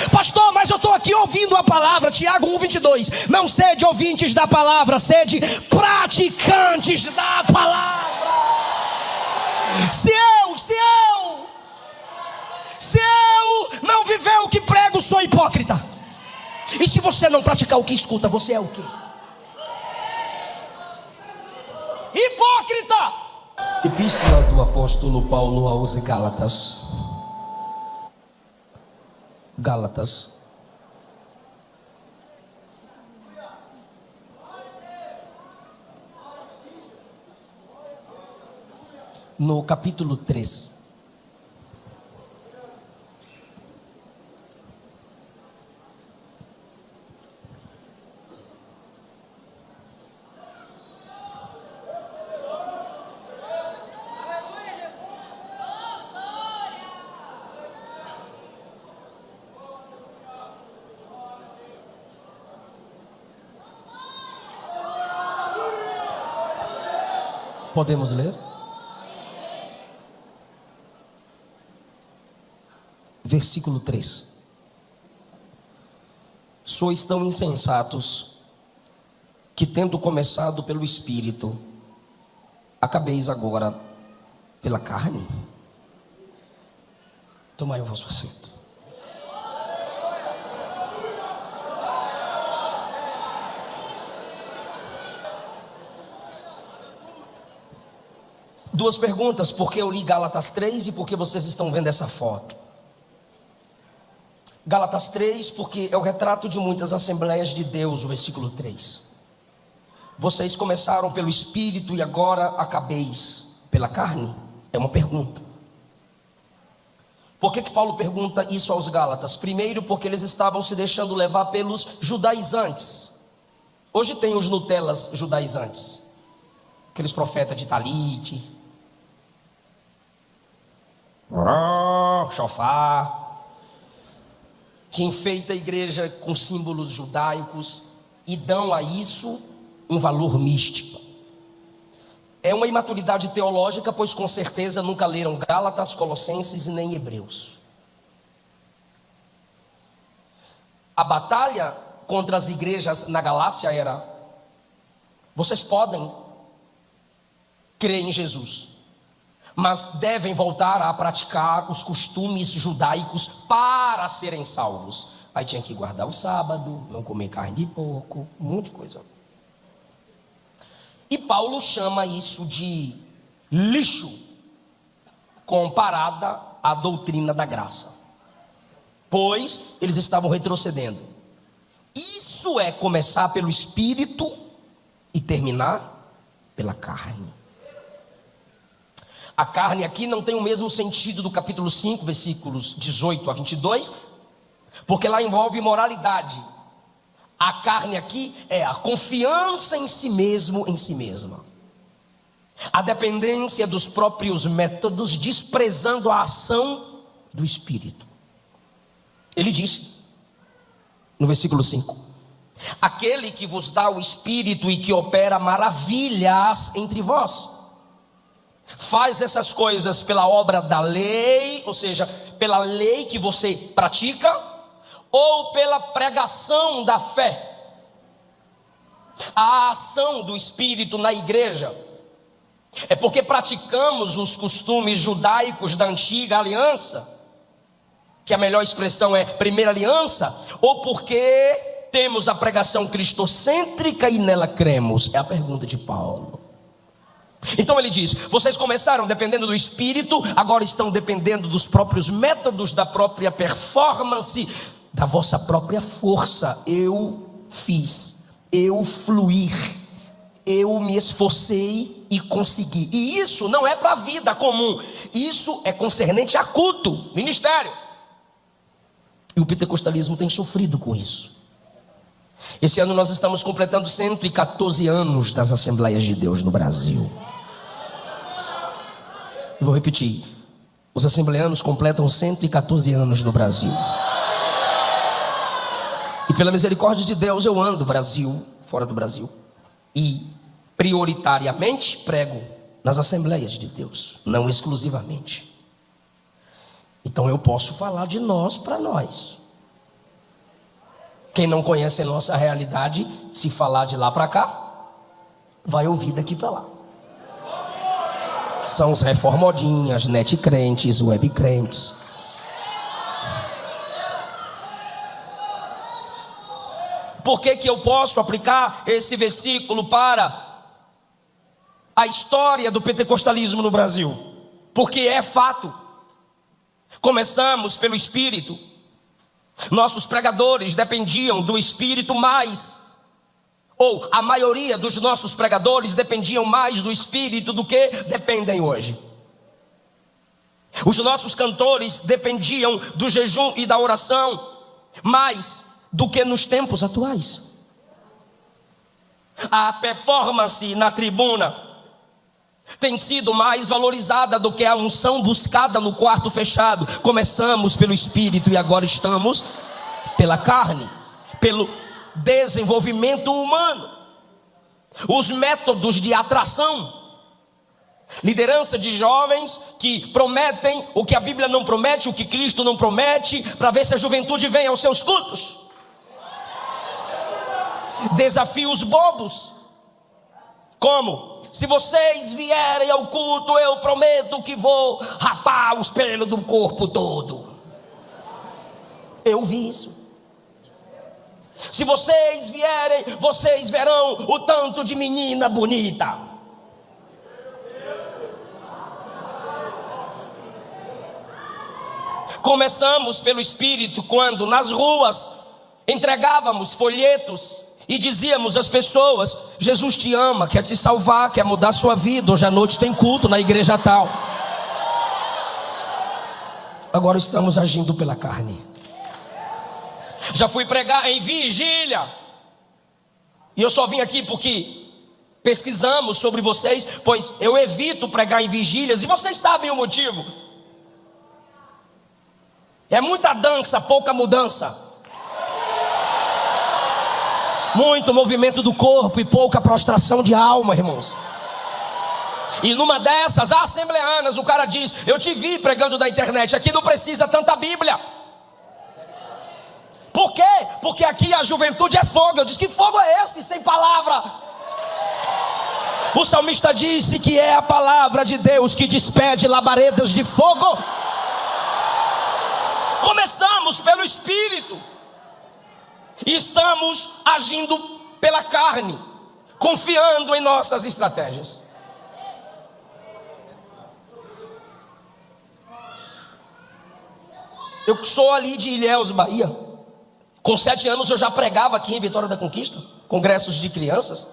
Pastor, mas eu estou aqui ouvindo a palavra. Tiago 1:22. Não sede ouvintes da palavra, sede praticantes da palavra. Se eu não viver o que prego, sou hipócrita. E se você não praticar o que escuta, você é o quê? Hipócrita! Epístola do apóstolo Paulo aos Gálatas. Gálatas. No capítulo 3. Podemos ler? Versículo 3. Sois tão insensatos, que tendo começado pelo Espírito, acabeis agora pela carne. Tomai o vosso assento. Duas perguntas: por que eu li Gálatas 3 e por que vocês estão vendo essa foto? Gálatas 3, porque é o retrato de muitas assembleias de Deus, o versículo 3. Vocês começaram pelo Espírito e agora acabeis pela carne? É uma pergunta. Por que Paulo pergunta isso aos Gálatas? Primeiro, porque eles estavam se deixando levar pelos judaizantes. Hoje tem os Nutellas judaizantes, aqueles profetas de Talite, chofar, que enfeita a igreja com símbolos judaicos e dão a isso um valor místico. É uma imaturidade teológica, pois com certeza nunca leram Gálatas, Colossenses e nem Hebreus. A batalha contra as igrejas na Galácia era: vocês podem crer em Jesus, mas devem voltar a praticar os costumes judaicos para serem salvos. Aí tinha que guardar o sábado, não comer carne de porco, um monte de coisa. E Paulo chama isso de lixo, comparada à doutrina da graça, pois eles estavam retrocedendo. Isso é começar pelo Espírito e terminar pela carne. A carne aqui não tem o mesmo sentido do capítulo 5, versículos 18 a 22, porque lá envolve moralidade. A carne aqui é a confiança em si mesmo, em si mesma. A dependência dos próprios métodos, desprezando a ação do Espírito. Ele disse, no versículo 5: aquele que vos dá o Espírito e que opera maravilhas entre vós, faz essas coisas pela obra da lei, ou seja, pela lei que você pratica, ou pela pregação da fé. A ação do Espírito na igreja é porque praticamos os costumes judaicos da antiga aliança, que a melhor expressão é primeira aliança, ou porque temos a pregação cristocêntrica e nela cremos? É a pergunta de Paulo. Então ele diz: vocês começaram dependendo do Espírito, agora estão dependendo dos próprios métodos, da própria performance, da vossa própria força. Eu fiz, eu fluí, eu me esforcei e consegui. E isso não é para a vida comum, isso é concernente a culto, ministério. E o pentecostalismo tem sofrido com isso. Esse ano nós estamos completando 114 anos das Assembleias de Deus no Brasil. Eu vou repetir: os assembleanos completam 114 anos no Brasil. E pela misericórdia de Deus eu ando Brasil, fora do Brasil, e prioritariamente prego nas Assembleias de Deus, não exclusivamente. Então eu posso falar de nós para nós. Quem não conhece a nossa realidade, se falar de lá para cá, vai ouvir daqui para lá. São os reformodinhas, net crentes, web crentes. Por que eu posso aplicar esse versículo para a história do pentecostalismo no Brasil? Porque é fato. Começamos pelo Espírito. Nossos pregadores dependiam do Espírito mais, ou a maioria dos nossos pregadores dependiam mais do Espírito do que dependem hoje. Os nossos cantores dependiam do jejum e da oração mais do que nos tempos atuais. A performance na tribuna tem sido mais valorizada do que a unção buscada no quarto fechado. Começamos pelo Espírito e agora estamos pela carne, pelo desenvolvimento humano, os métodos de atração, liderança de jovens que prometem o que a Bíblia não promete, o que Cristo não promete, para ver se a juventude vem aos seus cultos. Desafios bobos, como: se vocês vierem ao culto, eu prometo que vou rapar os pelos do corpo todo. Eu vi isso. Se vocês vierem, vocês verão o tanto de menina bonita. Começamos pelo Espírito quando nas ruas entregávamos folhetos e dizíamos às pessoas: Jesus te ama, quer te salvar, quer mudar sua vida. Hoje à noite tem culto na igreja tal. Agora estamos agindo pela carne. Já fui pregar em vigília, e eu só vim aqui porque pesquisamos sobre vocês, pois eu evito pregar em vigílias, e vocês sabem o motivo. É muita dança, pouca mudança. Muito movimento do corpo e pouca prostração de alma, irmãos. E numa dessas assembleanas o cara diz: eu te vi pregando na internet, aqui não precisa tanta Bíblia. Por quê? Porque aqui a juventude é fogo. Eu disse: que fogo é esse sem palavra? O salmista disse que é a palavra de Deus que despede labaredas de fogo. Começamos pelo Espírito e estamos agindo pela carne, confiando em nossas estratégias. Eu sou ali de Ilhéus, Bahia. Com 7 anos eu já pregava aqui em Vitória da Conquista, congressos de crianças.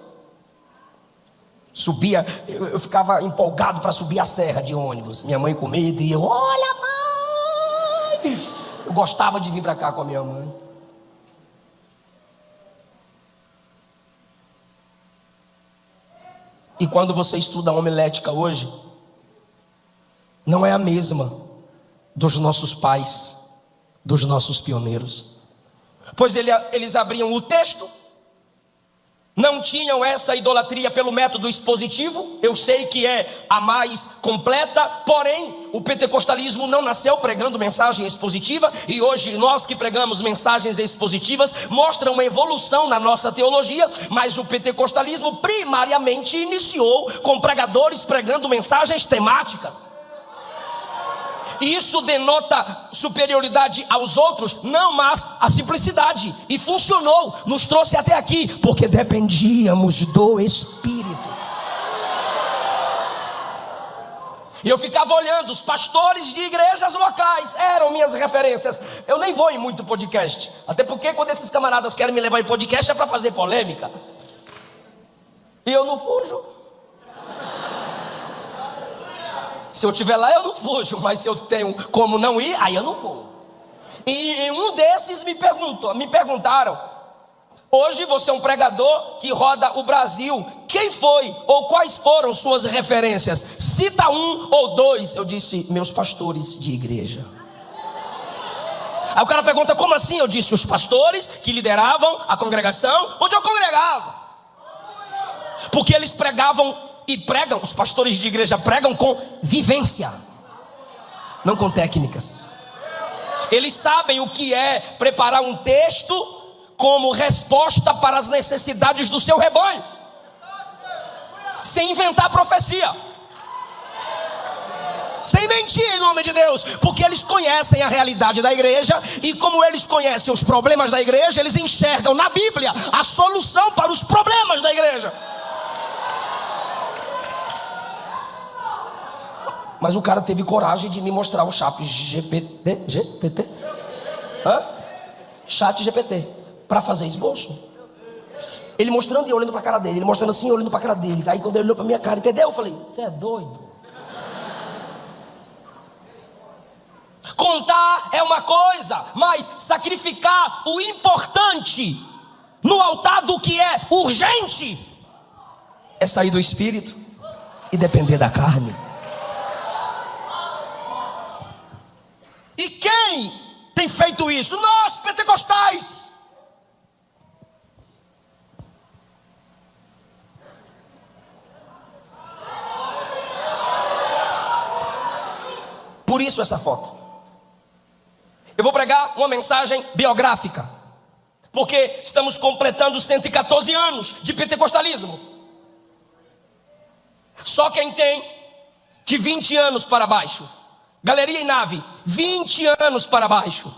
Subia, eu ficava empolgado para subir a serra de ônibus. Minha mãe com medo e eu: olha, mãe! Eu gostava de vir para cá com a minha mãe. E quando você estuda a homilética hoje, não é a mesma dos nossos pais, dos nossos pioneiros. Pois eles abriam o texto, não tinham essa idolatria pelo método expositivo. Eu sei que é a mais completa, porém o pentecostalismo não nasceu pregando mensagem expositiva. E hoje nós que pregamos mensagens expositivas mostram uma evolução na nossa teologia. Mas o pentecostalismo primariamente iniciou com pregadores pregando mensagens temáticas. Isso denota superioridade aos outros? Não, mas a simplicidade. E funcionou, nos trouxe até aqui, porque dependíamos do Espírito. E eu ficava olhando, os pastores de igrejas locais eram minhas referências. Eu nem vou em muito podcast, até porque quando esses camaradas querem me levar em podcast é para fazer polêmica. E eu não fujo. Se eu estiver lá eu não fujo, mas se eu tenho como não ir, aí eu não vou. E um desses me perguntaram: hoje você é um pregador que roda o Brasil, quem foi ou quais foram suas referências? Cita 1 ou 2. Eu disse: meus pastores de igreja. Aí o cara pergunta: como assim? Eu disse: os pastores que lideravam a congregação onde eu congregava. Porque eles pregavam e pregam, os pastores de igreja pregam com vivência, não com técnicas. Eles sabem o que é preparar um texto como resposta para as necessidades do seu rebanho, sem inventar profecia, sem mentir em nome de Deus, porque eles conhecem a realidade da igreja, e como eles conhecem os problemas da igreja, eles enxergam na Bíblia a solução para os problemas da igreja. Mas o cara teve coragem de me mostrar o chat GPT, chat GPT, para fazer esboço. Ele mostrando e eu olhando para a cara dele, ele mostrando assim, eu olhando para a cara dele. Aí quando ele olhou para a minha cara, entendeu? Eu falei, você é doido? Contar é uma coisa, mas sacrificar o importante no altar do que é urgente é sair do espírito e depender da carne. E quem tem feito isso? Nós, pentecostais. Por isso essa foto. Eu vou pregar uma mensagem biográfica, porque estamos completando 114 anos de pentecostalismo. Só quem tem de 20 anos para baixo, galeria e nave, 20 anos para baixo,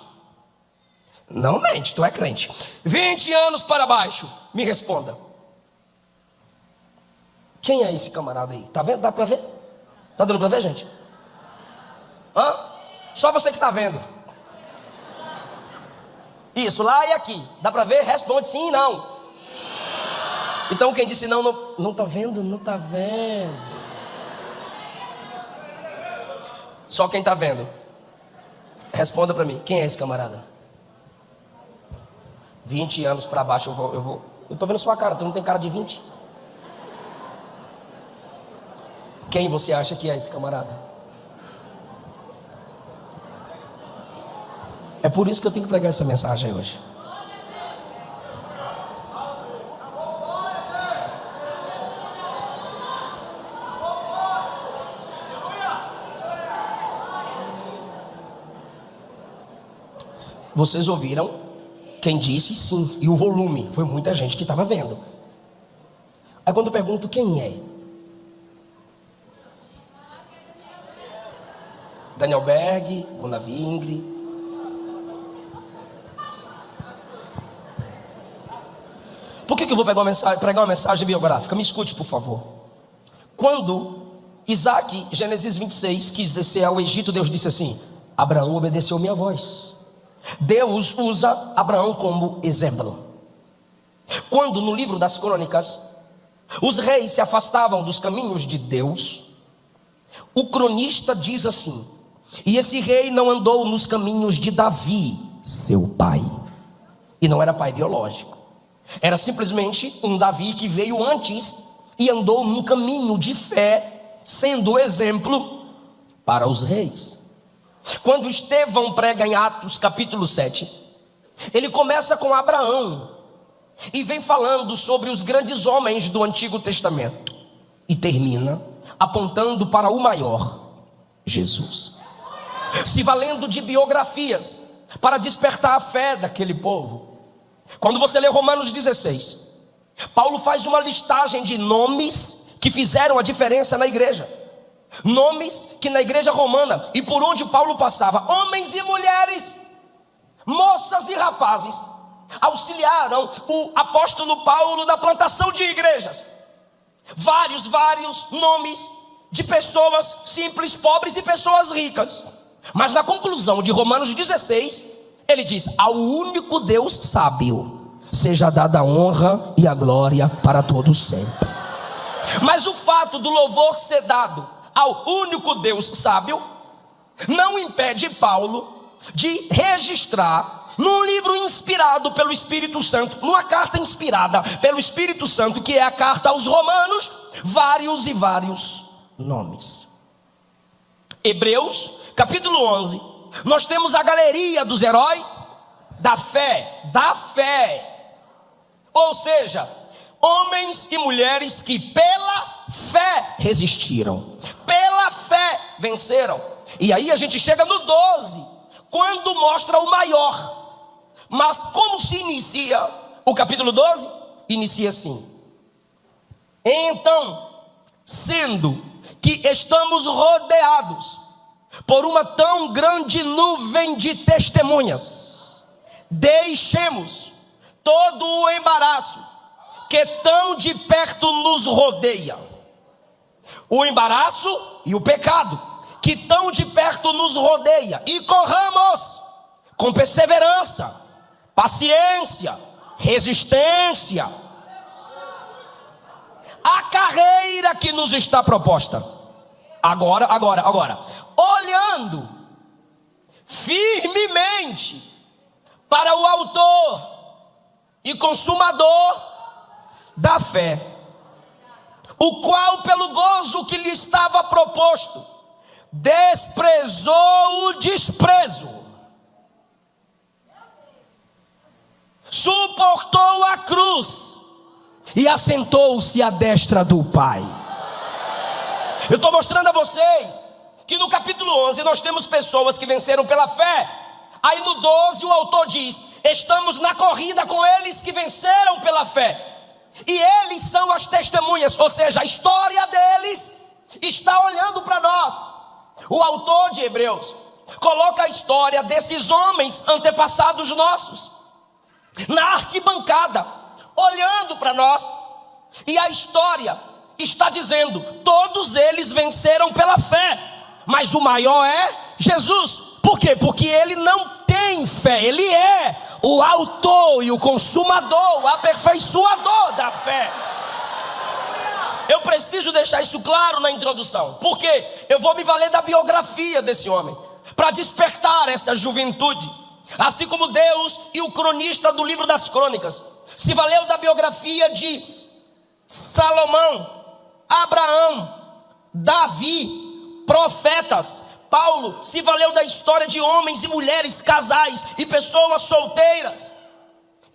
não mente, tu é crente, 20 anos para baixo, me responda. Quem é esse camarada aí? Tá vendo? Dá para ver? Tá dando para ver, gente? Só você que está vendo. Isso, lá e aqui. Dá para ver? Responde sim e não. Então quem disse não, não está vendo, não está vendo. Só quem está vendo. Responda para mim, quem é esse camarada? 20 anos para baixo eu estou vendo sua cara, tu não tem cara de 20? Quem você acha que é esse camarada? É por isso que eu tenho que pregar essa mensagem hoje. Vocês ouviram quem disse sim, e o volume, foi muita gente que estava vendo. Aí quando eu pergunto quem é, Daniel Berg, Gunavi Ingrid. Por que eu vou pregar uma mensagem biográfica? Me escute, por favor. Quando Isaac, Gênesis 26, quis descer ao Egito, Deus disse assim: Abraão obedeceu minha voz. Deus usa Abraão como exemplo. Quando no livro das Crônicas os reis se afastavam dos caminhos de Deus, o cronista diz assim: e esse rei não andou nos caminhos de Davi, seu pai. E não era pai biológico. Era simplesmente um Davi que veio antes e andou num caminho de fé, sendo exemplo para os reis. Quando Estevão prega em Atos capítulo 7, ele começa com Abraão e vem falando sobre os grandes homens do Antigo Testamento e termina apontando para o maior, Jesus, se valendo de biografias para despertar a fé daquele povo. Quando você lê Romanos 16, Paulo faz uma listagem de nomes que fizeram a diferença na igreja. Nomes que na igreja romana e por onde Paulo passava, homens e mulheres, moças e rapazes, auxiliaram o apóstolo Paulo na plantação de igrejas. Vários nomes de pessoas simples, pobres e pessoas ricas. Mas na conclusão de Romanos 16, ele diz: ao único Deus sábio seja dada a honra e a glória para todos sempre. Mas o fato do louvor ser dado ao único Deus sábio não impede Paulo de registrar num livro inspirado pelo Espírito Santo, numa carta inspirada pelo Espírito Santo, que é a carta aos Romanos, vários nomes. Hebreus capítulo 11, nós temos a galeria dos heróis da fé, ou seja, homens e mulheres que pela fé resistiram, pela fé venceram. E aí a gente chega no 12, quando mostra o maior. Mas como se inicia o capítulo 12? Inicia assim: então, sendo que estamos rodeados por uma tão grande nuvem de testemunhas, deixemos todo o embaraço que tão de perto nos rodeia. O embaraço e o pecado que tão de perto nos rodeia, e corramos com perseverança, paciência, resistência a carreira que nos está proposta. Agora, olhando firmemente para o autor e consumador da fé, o qual pelo gozo que lhe estava proposto, desprezou o desprezo, suportou a cruz e assentou-se à destra do Pai. Eu estou mostrando a vocês que no capítulo 11 nós temos pessoas que venceram pela fé. Aí no 12 o autor diz: estamos na corrida com eles que venceram pela fé. E eles são as testemunhas, ou seja, a história deles está olhando para nós. O autor de Hebreus coloca a história desses homens antepassados nossos na arquibancada, olhando para nós. E a história está dizendo: todos eles venceram pela fé, mas o maior é Jesus. Por quê? Porque ele não tem fé, ele é o autor e o consumador, o aperfeiçoador da fé. Eu preciso deixar isso claro na introdução, porque eu vou me valer da biografia desse homem para despertar essa juventude, assim como Deus e o cronista do livro das crônicas se valeu da biografia de Salomão, Abraão, Davi, profetas. Paulo se valeu da história de homens e mulheres, casais e pessoas solteiras.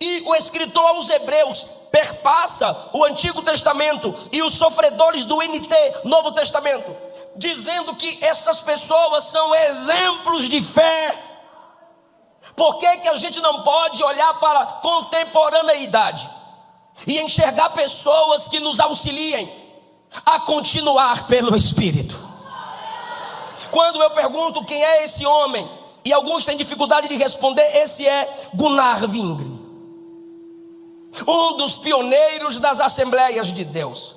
E o escritor aos Hebreus perpassa o Antigo Testamento e os sofredores do NT, Novo Testamento, dizendo que essas pessoas são exemplos de fé. Por que a gente não pode olhar para a contemporaneidade e enxergar pessoas que nos auxiliem a continuar pelo Espírito? Quando eu pergunto quem é esse homem, e alguns têm dificuldade de responder, esse é Gunnar Wingre, um dos pioneiros das Assembleias de Deus.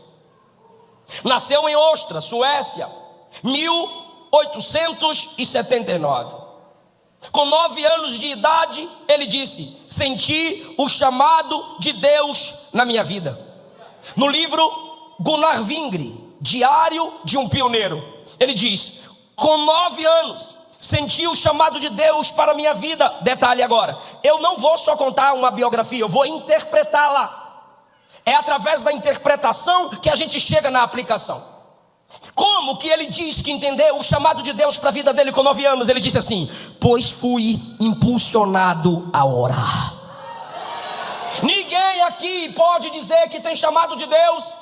Nasceu em Ostra, Suécia, 1879. Com 9 anos de idade, ele disse: senti o chamado de Deus na minha vida. No livro Gunnar Wingre, Diário de um Pioneiro, ele diz: com 9 anos, senti o chamado de Deus para a minha vida. Detalhe agora, eu não vou só contar uma biografia, eu vou interpretá-la. É através da interpretação que a gente chega na aplicação. Como que ele diz que entendeu o chamado de Deus para a vida dele com 9 anos? Ele disse assim: pois fui impulsionado a orar. Ninguém aqui pode dizer que tem chamado de Deus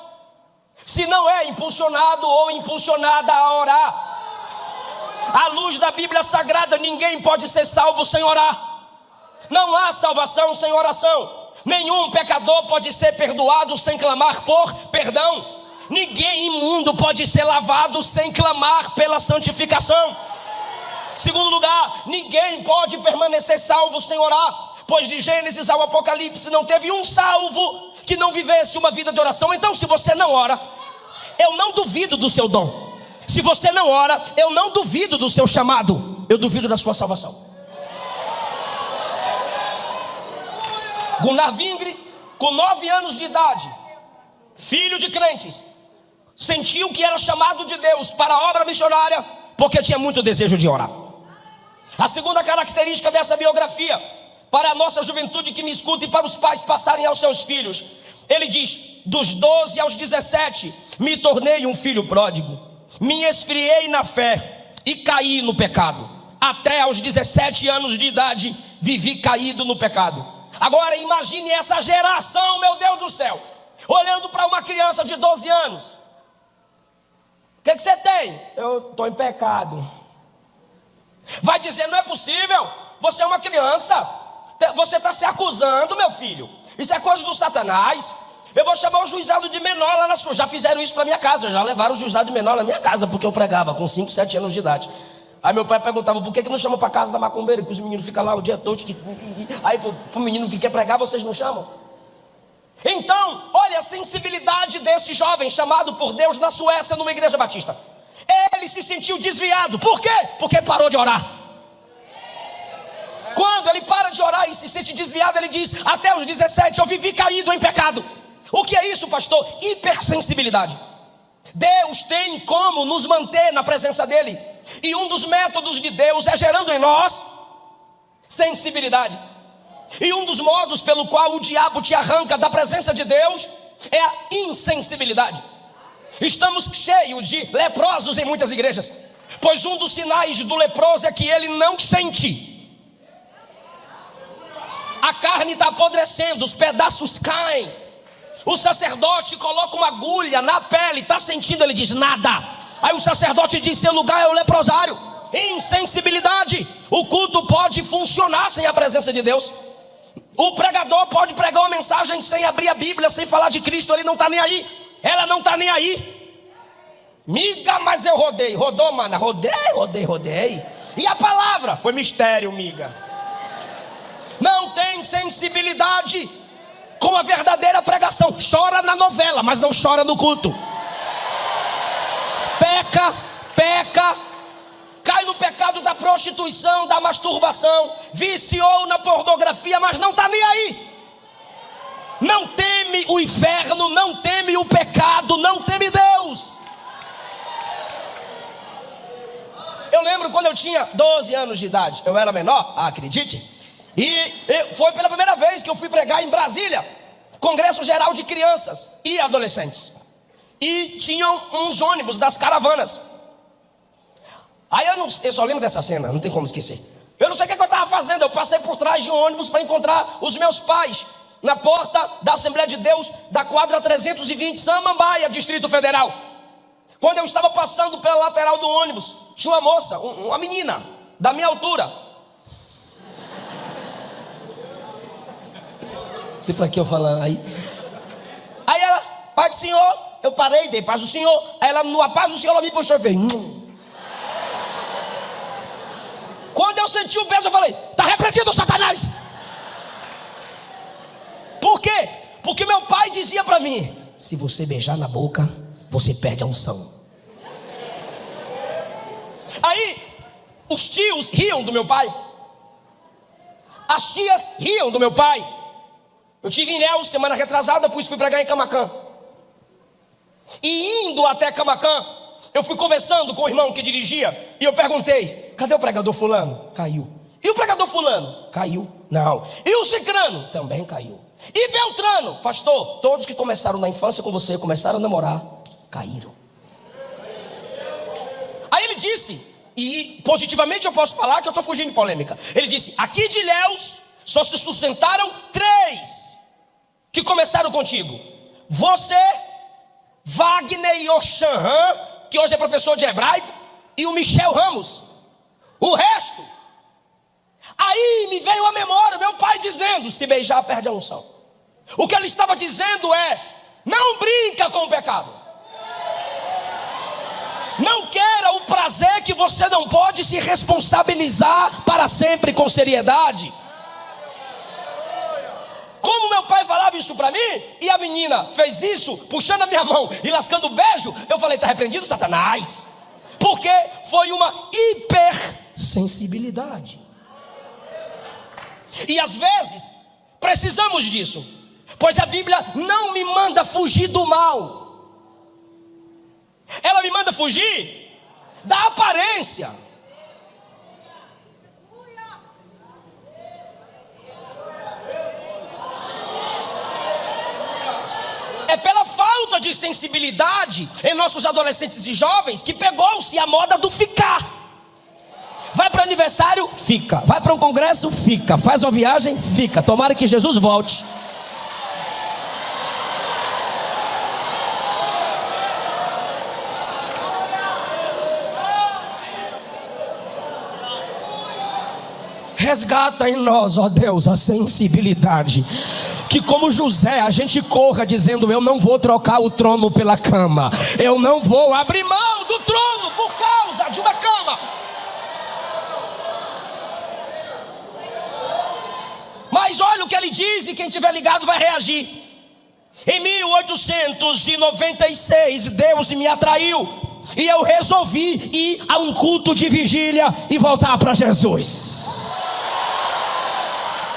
se não é impulsionado ou impulsionada a orar. À luz da Bíblia Sagrada, ninguém pode ser salvo sem orar. Não há salvação sem oração. Nenhum pecador pode ser perdoado sem clamar por perdão. Ninguém imundo pode ser lavado sem clamar pela santificação. Segundo lugar, ninguém pode permanecer salvo sem orar, pois de Gênesis ao Apocalipse não teve um salvo que não vivesse uma vida de oração. Então, se você não ora, eu não duvido do seu dom. Se você não ora, eu não duvido do seu chamado, eu duvido da sua salvação. Gunnar Wingre, com 9 anos de idade, filho de crentes, sentiu que era chamado de Deus para a obra missionária, porque tinha muito desejo de orar. A segunda característica dessa biografia, para a nossa juventude que me escuta e para os pais passarem aos seus filhos, ele diz: dos 12 aos 17, me tornei um filho pródigo. Me esfriei na fé e caí no pecado. Até aos 17 anos de idade, vivi caído no pecado. Agora imagine essa geração, meu Deus do céu, olhando para uma criança de 12 anos. O que você tem? Eu estou em pecado. Vai dizer: não é possível, você é uma criança, você está se acusando, meu filho, isso é coisa do Satanás. Eu vou chamar o juizado de menor lá na sua. Já fizeram isso para minha casa, já levaram o juizado de menor na minha casa, porque eu pregava com 5, 7 anos de idade. Aí meu pai perguntava: por que não chamam para casa da macumbeira, que os meninos ficam lá o dia todo, aí para o menino que quer pregar vocês não chamam? Então, olha a sensibilidade desse jovem chamado por Deus na Suécia, numa igreja batista. Ele se sentiu desviado. Por quê? Porque parou de orar. Quando ele para de orar e se sente desviado, ele diz: até os 17 eu vivi caído em pecado. O que é isso, pastor? Hipersensibilidade. Deus tem como nos manter na presença dele, e um dos métodos de Deus é gerando em nós sensibilidade. E um dos modos pelo qual o diabo te arranca da presença de Deus é a insensibilidade. Estamos cheios de leprosos em muitas igrejas, pois um dos sinais do leproso é que ele não sente. A carne está apodrecendo, os pedaços caem. O sacerdote coloca uma agulha na pele, está sentindo, ele diz: nada. Aí o sacerdote diz: seu lugar é o leprosário. Insensibilidade. O culto pode funcionar sem a presença de Deus. O pregador pode pregar uma mensagem sem abrir a Bíblia, sem falar de Cristo, ele não está nem aí. Ela não está nem aí. Miga, mas eu rodei. Rodou, mana? Rodei. E a palavra? Foi mistério, miga. Não tem sensibilidade com a verdadeira pregação. Chora na novela, mas não chora no culto. Peca, cai no pecado da prostituição, da masturbação, viciou na pornografia, mas não está nem aí. Não teme o inferno, não teme o pecado, não teme Deus. Eu lembro quando eu tinha 12 anos de idade, eu era menor, acredite. E foi pela primeira vez que eu fui pregar em Brasília, Congresso Geral de Crianças e Adolescentes. E tinham uns ônibus das caravanas. Aí eu só lembro dessa cena, não tem como esquecer. Eu não sei o que eu estava fazendo, eu passei por trás de um ônibus para encontrar os meus pais, na porta da Assembleia de Deus, da quadra 320, Samambaia, Distrito Federal. Quando eu estava passando pela lateral do ônibus, tinha uma moça, uma menina, da minha altura. Sei para que eu falar aí. Aí ela: paz do Senhor. Eu parei, dei paz do Senhor. Aí ela, no paz do Senhor, ela me puxou e fez. Quando eu senti o beijo, eu falei: está repreendido, Satanás. Por quê? Porque meu pai dizia para mim: se você beijar na boca, você perde a unção. Aí os tios riam do meu pai, as tias riam do meu pai. Eu tive em Ilhéus semana retrasada, fui pregar em Camaquã. E indo até Camaquã, eu fui conversando com o irmão que dirigia, e eu perguntei: cadê o pregador fulano? Caiu. E o pregador fulano? Caiu. Não. E o cicrano? Também caiu. E Beltrano? Pastor, todos que começaram na infância com você, começaram a namorar, caíram. Aí ele disse, e positivamente eu posso falar que eu estou fugindo de polêmica. Ele disse: aqui de Ilhéus só se sustentaram 3 que começaram contigo. Você, Wagner Yoshan, que hoje é professor de hebraico, e o Michel Ramos. O resto. Aí me veio à memória meu pai dizendo: se beijar perde a unção. O que ele estava dizendo é: não brinca com o pecado. Não queira o prazer que você não pode se responsabilizar para sempre com seriedade. Como meu pai falava isso para mim, e a menina fez isso, puxando a minha mão e lascando o beijo, eu falei: está repreendido, Satanás. Porque foi uma hipersensibilidade. E às vezes precisamos disso, pois a Bíblia não me manda fugir do mal, ela me manda fugir da aparência. É pela falta de sensibilidade em nossos adolescentes e jovens que pegou-se a moda do ficar. Vai para aniversário, fica. Vai para um congresso, fica. Faz uma viagem, fica. Tomara que Jesus volte. Resgata em nós, ó Deus, a sensibilidade. Que como José a gente corra dizendo: eu não vou trocar o trono pela cama. Eu não vou abrir mão do trono por causa de uma cama. Mas olha o que ele diz, e quem estiver ligado vai reagir. Em 1896 Deus me atraiu, e eu resolvi ir a um culto de vigília e voltar para Jesus.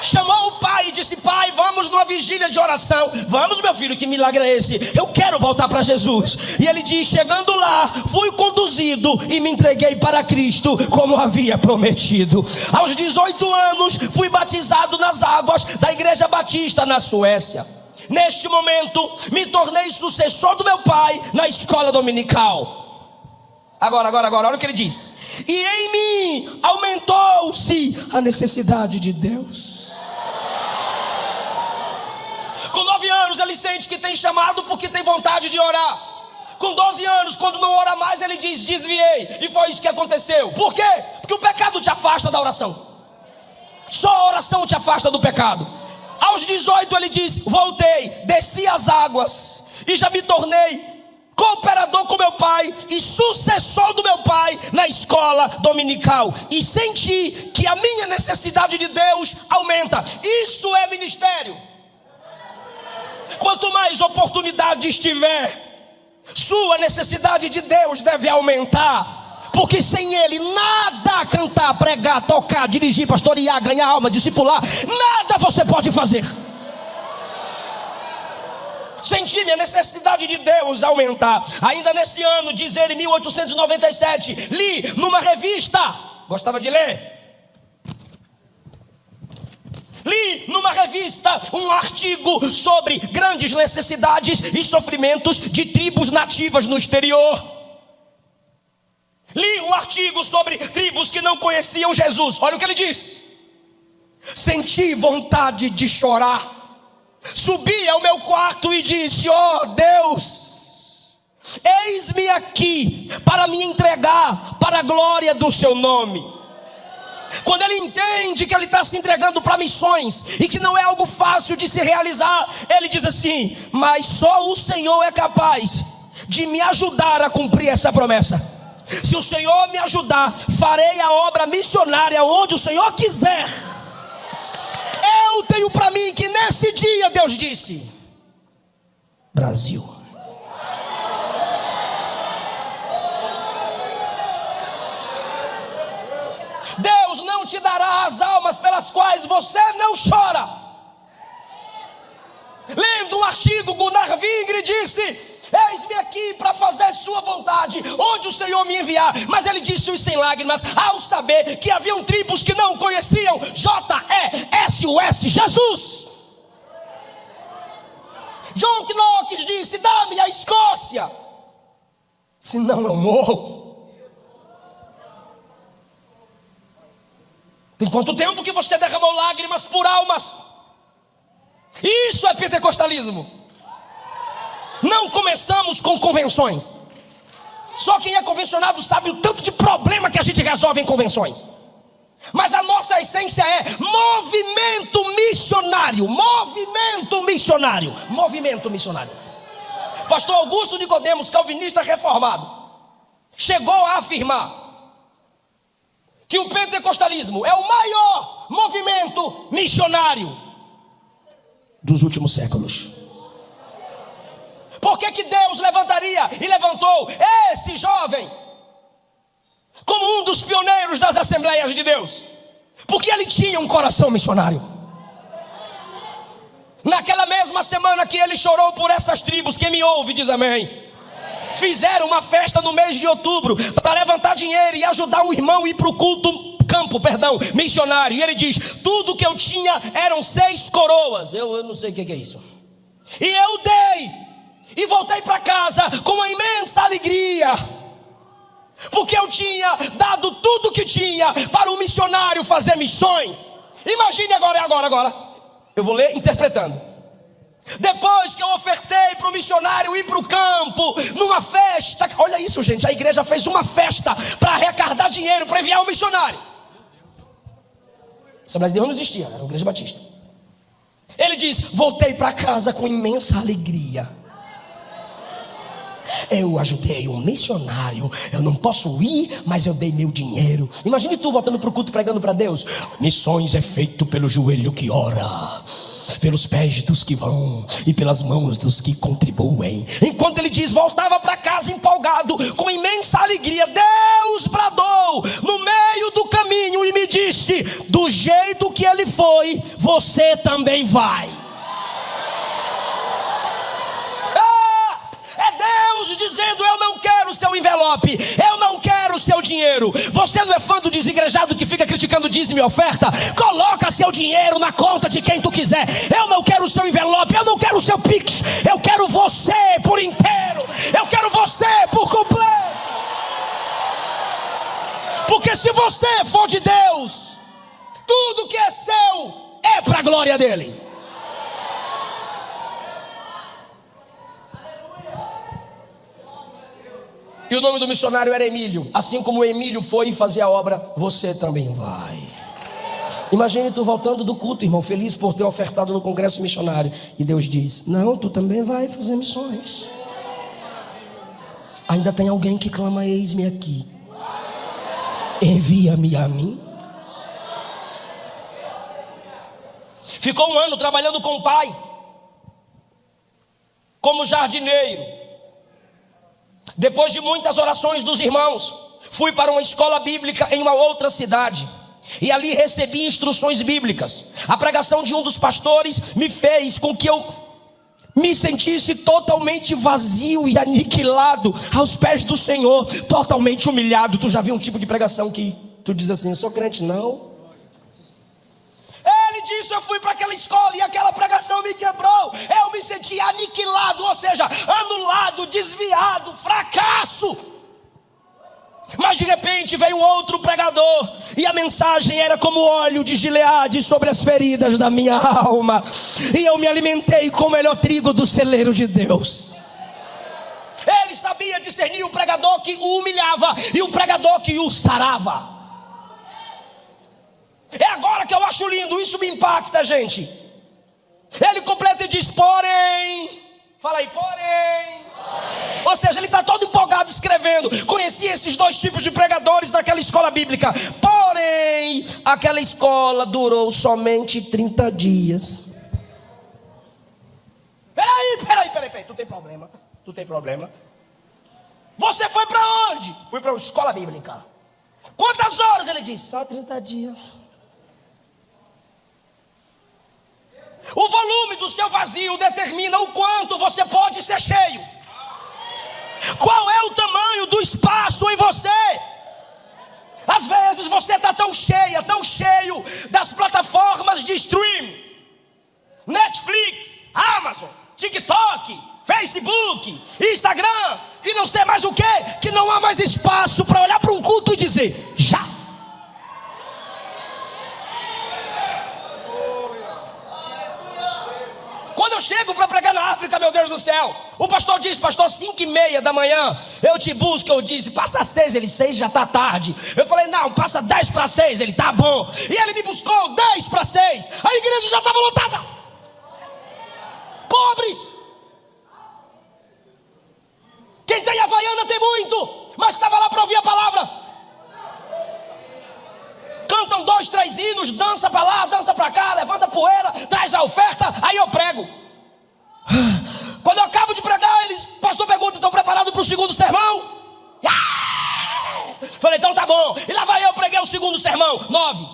Chamou o pai e disse: pai, vamos numa vigília de oração. Vamos, meu filho, que milagre é esse? Eu quero voltar para Jesus. E ele diz: chegando lá, fui conduzido e me entreguei para Cristo como havia prometido. Aos 18 anos fui batizado nas águas da Igreja Batista na Suécia. Neste momento me tornei sucessor do meu pai na escola dominical. Agora, olha o que ele diz: e em mim aumentou-se a necessidade de Deus. Com 9 anos ele sente que tem chamado porque tem vontade de orar. Com 12 anos, quando não ora mais, ele diz: desviei. E foi isso que aconteceu. Por quê? Porque o pecado te afasta da oração. Só a oração te afasta do pecado. Aos 18 ele diz: voltei, desci as águas e já me tornei cooperador com meu pai e sucessor do meu pai na escola dominical. E senti que a minha necessidade de Deus aumenta. Isso é ministério. Quanto mais oportunidade estiver, sua necessidade de Deus deve aumentar. Porque sem Ele, nada, cantar, pregar, tocar, dirigir, pastorear, ganhar alma, discipular, nada você pode fazer. Senti minha necessidade de Deus aumentar. Ainda nesse ano, diz ele, 1897, li numa revista, gostava de ler. Li numa revista um artigo sobre grandes necessidades e sofrimentos de tribos nativas no exterior. Li um artigo sobre tribos que não conheciam Jesus. Olha o que ele diz: senti vontade de chorar. Subi ao meu quarto e disse: ó Deus, eis-me aqui para me entregar para a glória do seu nome. Quando ele entende que ele está se entregando para missões e que não é algo fácil de se realizar, ele diz assim: mas só o Senhor é capaz de me ajudar a cumprir essa promessa. Se o Senhor me ajudar, farei a obra missionária onde o Senhor quiser. Eu tenho para mim que nesse dia Deus disse: Brasil. Deus não te dará as almas pelas quais você não chora. Lendo um artigo, Gunnar Wingre disse: eis-me aqui para fazer sua vontade, onde o Senhor me enviar. Mas ele disse sem lágrimas, ao saber que haviam tribos que não conheciam J-E-S-U-S, Jesus. John Knox disse: dá-me a Escócia, senão eu morro. Tem quanto tempo que você derramou lágrimas por almas? Isso é pentecostalismo. Não começamos com convenções. Só quem é convencionado sabe o tanto de problema que a gente resolve em convenções. Mas a nossa essência é movimento missionário. Movimento missionário. Movimento missionário. Pastor Augusto Nicodemos, calvinista reformado, chegou a afirmar que o pentecostalismo é o maior movimento missionário dos últimos séculos. Por que Deus levantaria e levantou esse jovem como um dos pioneiros das Assembleias de Deus? Porque ele tinha um coração missionário. Naquela mesma semana que ele chorou por essas tribos, quem me ouve diz amém. Fizeram uma festa no mês de outubro para levantar dinheiro e ajudar um irmão a ir para o campo missionário. E ele diz: tudo que eu tinha eram 6 coroas. Eu não sei o que é isso. E eu dei e voltei para casa com uma imensa alegria, porque eu tinha dado tudo que tinha para o missionário fazer missões. Imagine agora. Eu vou ler interpretando. Depois que eu ofertei para o missionário ir para o campo, numa festa, olha isso, gente, a igreja fez uma festa para arrecadar dinheiro para enviar o missionário. Assembleia de Deus não existia, era uma igreja batista. Ele diz: voltei para casa com imensa alegria. Eu ajudei um missionário. Eu não posso ir, mas eu dei meu dinheiro. Imagine tu voltando para o culto pregando para Deus: missões é feito pelo joelho que ora, pelos pés dos que vão e pelas mãos dos que contribuem. Enquanto ele diz, voltava para casa empolgado, com imensa alegria, Deus bradou no meio do caminho e me disse: do jeito que ele foi, você também vai. Deus dizendo: eu não quero o seu envelope, eu não quero o seu dinheiro. Você não é fã do desigrejado que fica criticando dízimo e oferta? Coloca seu dinheiro na conta de quem tu quiser. Eu não quero o seu envelope, eu não quero o seu pix. Eu quero você por inteiro, eu quero você por completo. Porque se você for de Deus, tudo que é seu é para a glória dele. E o nome do missionário era Emílio. Assim como Emílio foi fazer a obra, você também vai. Imagine tu voltando do culto, irmão, feliz por ter ofertado no congresso missionário. E Deus diz: não, tu também vai fazer missões. Ainda tem alguém que clama: eis-me aqui, envia-me a mim. Ficou 1 ano trabalhando com o pai, como jardineiro. Depois de muitas orações dos irmãos, fui para uma escola bíblica em uma outra cidade, e ali recebi instruções bíblicas. A pregação de um dos pastores me fez com que eu me sentisse totalmente vazio e aniquilado aos pés do Senhor, totalmente humilhado. Tu já viu um tipo de pregação que tu diz assim: eu sou crente? Não. Ele disse: eu fui para aquela escola e aquela pregação me quebrou. Eu me senti aniquilado, ou seja, anulado, desviado, fracasso. Mas de repente veio um outro pregador, e a mensagem era como óleo de Gileade sobre as feridas da minha alma. E eu me alimentei com o melhor trigo do celeiro de Deus. Ele sabia discernir o pregador que o humilhava e o pregador que o sarava. É agora que eu acho lindo, isso me impacta, gente. Ele completa e diz: porém. Fala aí, porém. Ou seja, ele está todo empolgado escrevendo. Conheci esses dois tipos de pregadores naquela escola bíblica. Porém, aquela escola durou somente 30 dias. Peraí, tu tem problema. Você foi para onde? Fui para uma escola bíblica. Quantas horas? Ele disse: só 30 dias. O volume do seu vazio determina o quanto você pode ser cheio. Qual é o tamanho do espaço em você? Às vezes você está tão cheio das plataformas de streaming, Netflix, Amazon, TikTok, Facebook, Instagram e não sei mais o que não há mais espaço para olhar para um culto e dizer: já. Quando eu chego para pregar na África, meu Deus do céu, o pastor diz: pastor, 5:30 da manhã eu te busco. Eu disse: passa 6, ele 6 já está tarde. Eu falei: não, passa 10 para 6, ele tá bom. E ele me buscou 10 para 6, a igreja já estava lotada. Pobres. Quem tem Havaiana tem muito, mas estava lá para ouvir a palavra. Cantam 2, 3 hinos, dança para lá, dança para cá, levanta poeira, traz a oferta, aí eu prego. Quando eu acabo de pregar, eles: pastor, pergunta, estão preparados para o segundo sermão? Falei: então tá bom. E lá vai eu, preguei o segundo sermão, 9.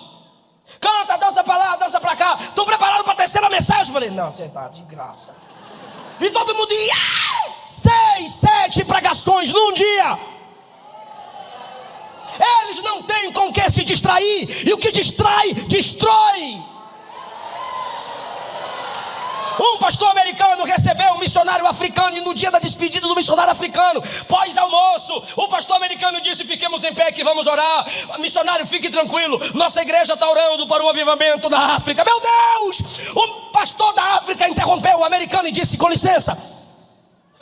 Canta, dança para lá, dança para cá. Estão preparados para a terceira mensagem? Falei: não, você tá de graça. E todo mundo ia: 6, 7 pregações num dia. Eles não têm com o que se distrair, e o que distrai, destrói. Um pastor americano recebeu um missionário africano, e no dia da despedida do missionário africano, pós-almoço, o pastor americano disse: fiquemos em pé que vamos orar. Missionário, fique tranquilo, nossa igreja está orando para o avivamento da África. Meu Deus! O pastor da África interrompeu o americano e disse: com licença,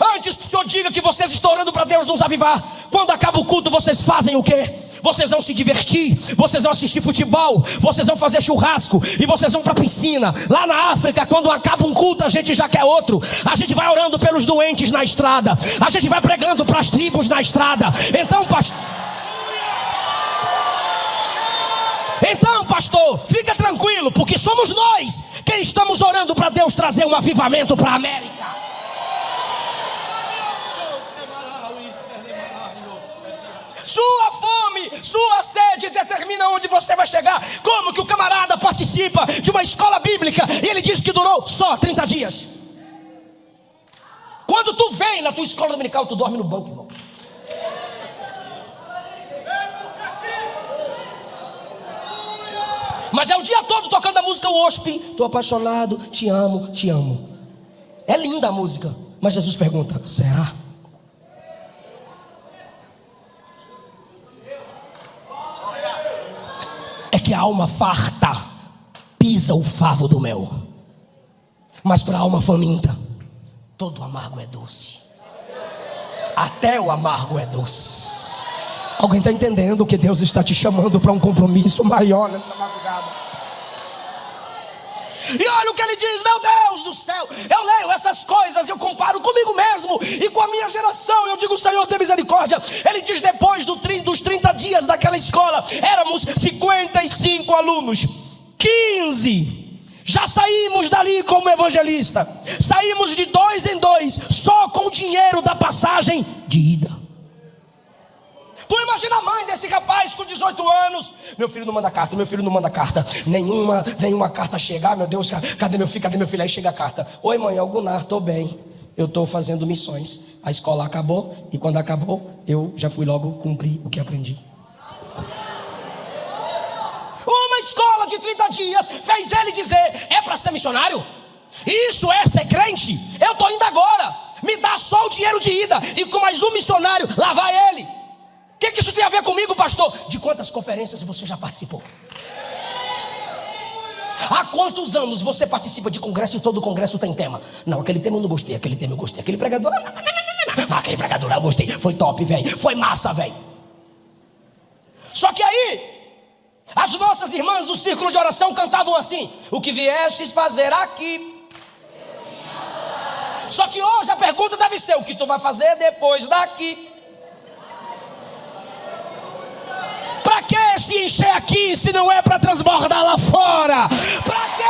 antes que o senhor diga que vocês estão orando para Deus nos avivar, quando acaba o culto vocês fazem o quê? vocês vão se divertir, vocês vão assistir futebol, vocês vão fazer churrasco e vocês vão para a piscina. Lá na África, quando acaba um culto, a gente já quer outro. A gente vai orando pelos doentes na estrada, a gente vai pregando para as tribos na estrada. Então, pastor, fica tranquilo, porque somos nós quem estamos orando para Deus trazer um avivamento para a América. Sua fome, sua sede determina onde você vai chegar. Como que o camarada participa de uma escola bíblica e ele diz que durou só 30 dias? Quando tu vem na tua escola dominical, tu dorme no banco, irmão. Mas é o dia todo tocando a música worship. Tô apaixonado, te amo, te amo. É linda a música, mas Jesus pergunta: será? É que a alma farta pisa o favo do mel, mas para a alma faminta todo amargo é doce. Até o amargo é doce. Alguém está entendendo que Deus está te chamando para um compromisso maior nessa madrugada? E olha o que ele diz: meu Deus do céu, eu leio essas coisas, eu comparo comigo mesmo e com a minha geração. Eu digo: Senhor, tem misericórdia. Ele diz: depois dos 30 dias daquela escola, éramos 55 alunos, 15 já saímos dali como evangelista. Saímos de 2 em 2, só com o dinheiro da passagem de ida. Tu imagina a mãe desse rapaz com 18 anos: meu filho não manda carta, meu filho não manda carta. Nenhuma carta chega. Meu Deus, cadê meu filho, cadê meu filho? Aí chega a carta: oi mãe, Algunar, estou bem, eu estou fazendo missões. A escola acabou, e quando acabou, eu já fui logo cumprir o que aprendi. Uma escola de 30 dias fez ele dizer: é para ser missionário? Isso é ser crente? Eu estou indo agora, me dá só o dinheiro de ida, e com mais um missionário, lá vai ele. O que isso tem a ver comigo, pastor? De quantas conferências você já participou? Há quantos anos você participa de congresso e todo congresso tem tema? Não, aquele tema eu não gostei, aquele tema eu gostei, aquele pregador, aquele pregador eu gostei, foi top, velho, foi massa, velho. Só que aí, as nossas irmãs do círculo de oração cantavam assim: o que viestes fazer aqui. Só que hoje a pergunta deve ser: o que tu vai fazer depois daqui? Pra que se encher aqui se não é para transbordar lá fora? Pra quê?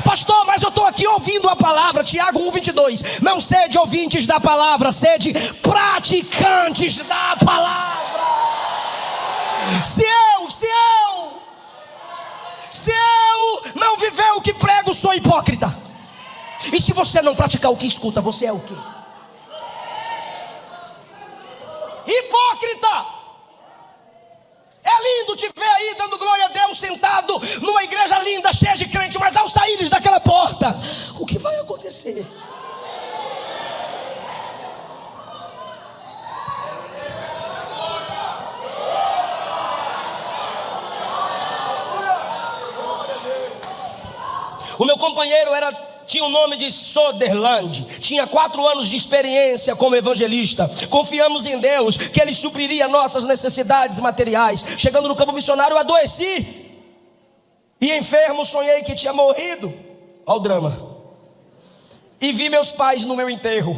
Pastor, mas eu estou aqui ouvindo a palavra. Tiago 1,22: não sede ouvintes da palavra, sede praticantes da palavra. Se eu não viver o que prego, sou hipócrita. E se você não praticar o que escuta, você é o quê? Hipócrita. É lindo te ver aí dando glória a Deus, sentado numa igreja linda, cheia de crente, mas ao saíres daquela porta, o que vai acontecer? O meu companheiro tinha o nome de Soderland, tinha 4 anos de experiência como evangelista. Confiamos em Deus que Ele supriria nossas necessidades materiais. Chegando no campo missionário, eu adoeci, e enfermo sonhei que tinha morrido. Olha o drama. E vi meus pais no meu enterro.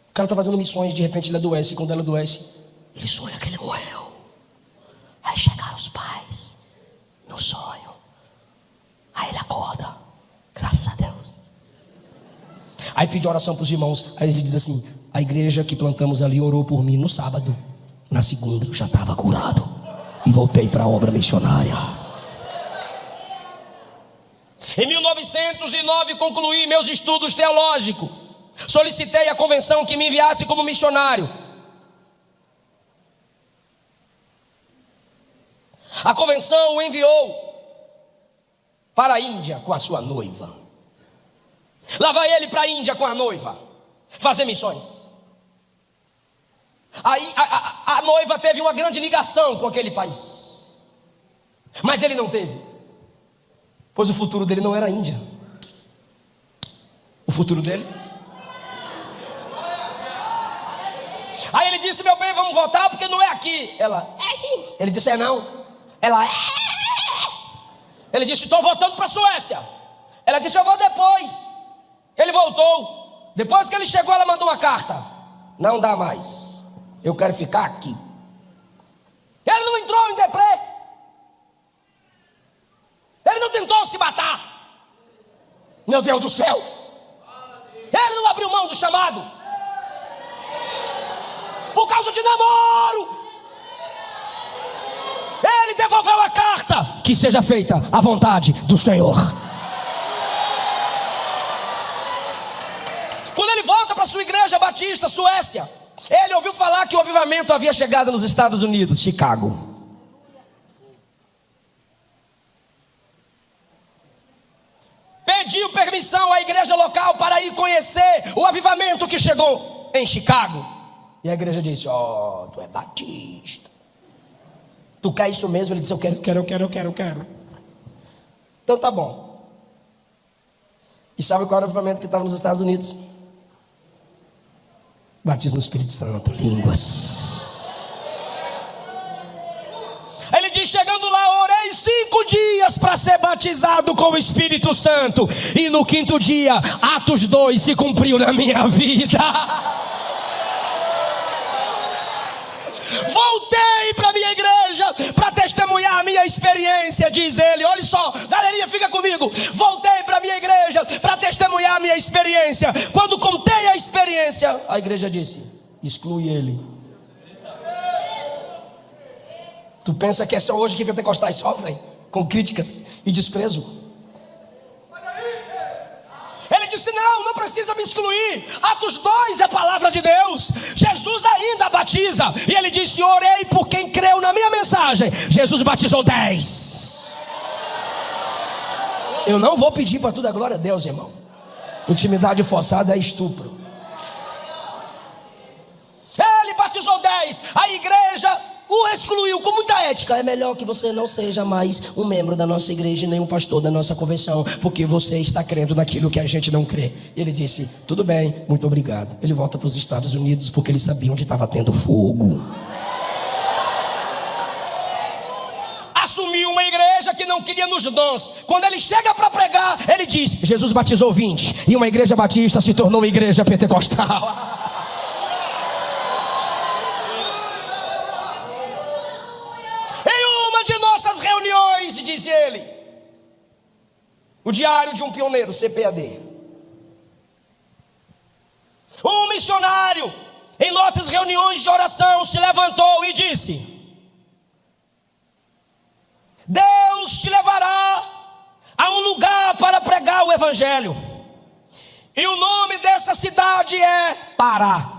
O cara está fazendo missões, de repente ele adoece, e quando ele adoece, ele sonha que ele morreu. Aí chegaram os pais no sonho. Aí ele acorda, graças a Deus. Aí pediu oração para os irmãos. Aí ele diz assim: a igreja que plantamos ali orou por mim no sábado. Na segunda eu já estava curado e voltei para a obra missionária. Em 1909 concluí meus estudos teológicos. Solicitei à convenção que me enviasse como missionário. A convenção o enviou para a Índia com a sua noiva. Lá vai ele para a Índia com a noiva fazer missões. Aí a noiva teve uma grande ligação com aquele país, mas ele não teve. Pois o futuro dele não era a Índia. O futuro dele. Aí ele disse: meu bem, vamos voltar porque não é aqui. Ela: é sim. Ele disse: é não. Ela: é. Ele disse: estou voltando para a Suécia. Ela disse: eu vou depois. Ele voltou. Depois que ele chegou, ela mandou uma carta: não dá mais, eu quero ficar aqui. Ele não entrou em deprê. Ele não tentou se matar. Meu Deus do céu. Ele não abriu mão do chamado por causa de namoro. Ele devolveu a carta: que seja feita a vontade do Senhor. Quando ele volta para sua igreja batista, Suécia, ele ouviu falar que o avivamento havia chegado nos Estados Unidos, Chicago. Pediu permissão à igreja local para ir conhecer o avivamento que chegou em Chicago. E a igreja disse: ó, tu é batista, tu quer isso mesmo? Ele disse: eu quero. Então tá bom. E sabe qual era o avivamento que estava nos Estados Unidos? Batismo no Espírito Santo, línguas. Ele diz: chegando lá, orei 5 dias para ser batizado com o Espírito Santo. E no 5º dia, Atos 2 se cumpriu na minha vida. Voltei para minha igreja para testemunhar a minha experiência, diz ele. Olha só, galerinha, fica comigo. Voltei para minha igreja para testemunhar a minha experiência. Quando contei a experiência, a igreja disse: exclui ele. Tu pensa que é só hoje que pentecostais sofrem com críticas e desprezo? Ele disse: não precisa me excluir. Atos 2 é a palavra de Deus. Jesus ainda batiza. E ele disse: orei por quem creu na minha mensagem. Jesus batizou 10. Eu não vou pedir para tudo, a glória a Deus, irmão. Intimidade forçada é estupro. Ele batizou 10. A igreja o excluiu com muita ética. É melhor que você não seja mais um membro da nossa igreja, nem um pastor da nossa convenção, porque você está crendo naquilo que a gente não crê. E ele disse: tudo bem, muito obrigado. Ele volta para os Estados Unidos porque ele sabia onde estava tendo fogo. Assumiu uma igreja que não queria nos dons. Quando ele chega para pregar, ele diz: Jesus batizou 20. E uma igreja batista se tornou uma igreja pentecostal. Reuniões, diz ele, o diário de um pioneiro, CPAD. Um missionário, em nossas reuniões de oração, se levantou e disse: Deus te levará a um lugar para pregar o evangelho, e o nome dessa cidade é Pará.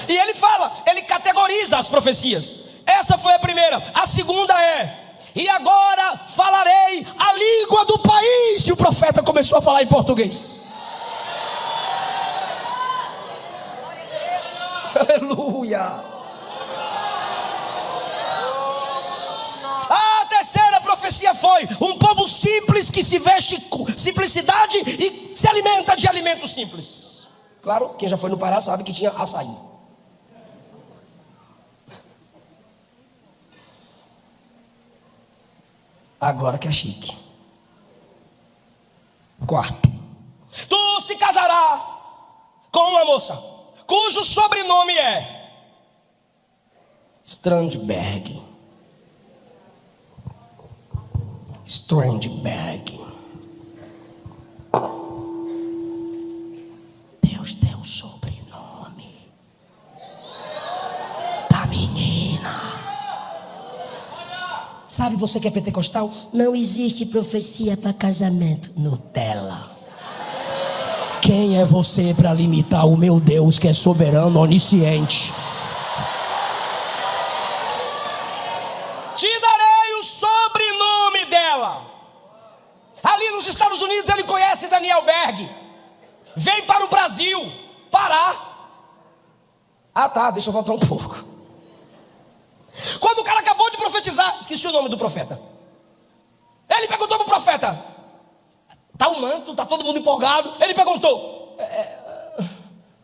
E ele fala, ele categoriza as profecias. Essa foi a primeira. A segunda é: e agora falarei a língua do país. E o profeta começou a falar em português. Aleluia. A terceira profecia foi: um povo simples que se veste com simplicidade e se alimenta de alimentos simples. Claro, quem já foi no Pará sabe que tinha açaí. Agora que é chique. Quarto: tu se casará com uma moça cujo sobrenome é Strandberg. Deus deu o sobrenome da menina. Sabe, você que é pentecostal, não existe profecia para casamento. Nutella. Quem é você para limitar o meu Deus que é soberano, onisciente? Te darei o sobrenome dela. Ali nos Estados Unidos ele conhece Daniel Berg. Vem para o Brasil, Pará. Ah tá, deixa eu voltar um pouco. Quando o cara acabou de profetizar, esqueci o nome do profeta. Ele perguntou para o profeta: tá um manto, tá todo mundo empolgado. Ele perguntou: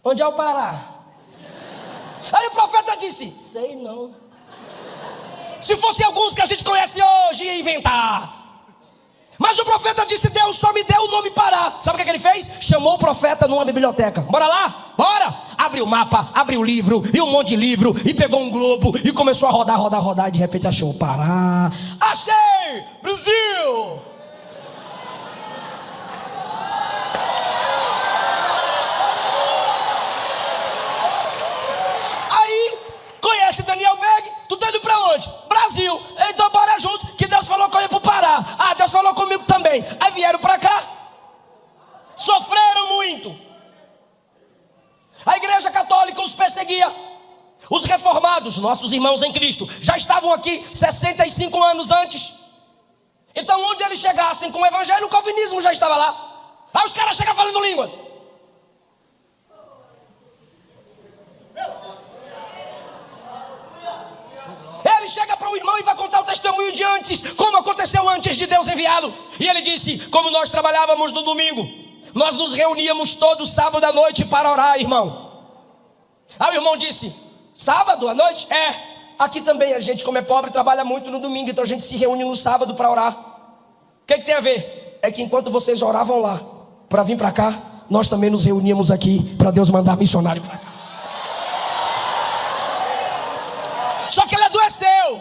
onde é o Pará? Aí o profeta disse: sei não. Se fossem alguns que a gente conhece hoje, ia inventar. Mas o profeta disse: Deus só me deu o nome Pará. Sabe o que ele fez? Chamou o profeta numa biblioteca. Bora lá? Bora! Abriu o mapa, abriu o livro, e um monte de livro, e pegou um globo, e começou a rodar, e de repente achou o Pará. Achei! Brasil! Aí, conhece Daniel Berg? Tu tá indo pra onde? Brasil. Então bora junto, que Deus falou que eu ia pro Pará. Ah, Deus falou comigo também. Aí vieram pra cá, sofreram muito. A igreja católica os perseguia. Os reformados, nossos irmãos em Cristo, já estavam aqui 65 anos antes. Então onde eles chegassem com o evangelho, o calvinismo já estava lá. Aí os caras chegam falando línguas. Ele chega para o irmão e vai contar o testemunho de antes, como aconteceu antes de Deus enviá-lo. E ele disse: como nós trabalhávamos no domingo, nós nos reuníamos todo sábado à noite para orar, irmão. Aí o irmão disse: sábado à noite? Aqui também a gente, como é pobre, trabalha muito no domingo, então a gente se reúne no sábado para orar. O que tem a ver? É que enquanto vocês oravam lá para vir para cá, nós também nos reuníamos aqui para Deus mandar missionário para cá. Só que ele adoeceu.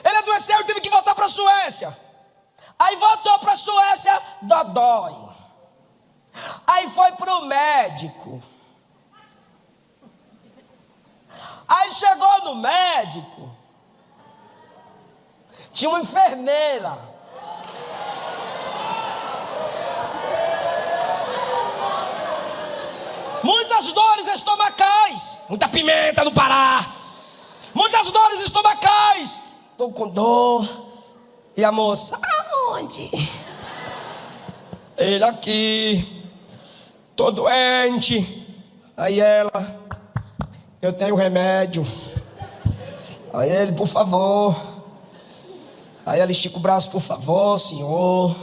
Ele adoeceu e teve que voltar para a Suécia. Aí voltou para a Suécia, dodói. Aí foi para o médico. Aí chegou no médico, tinha uma enfermeira. Muitas dores estomacais, muita pimenta no Pará. Muitas dores estomacais. Estou com dor. E a moça: aonde? Ele: aqui. Estou doente. Aí ela: eu tenho remédio. Aí ele: por favor. Aí ela estica o braço: por favor, senhor.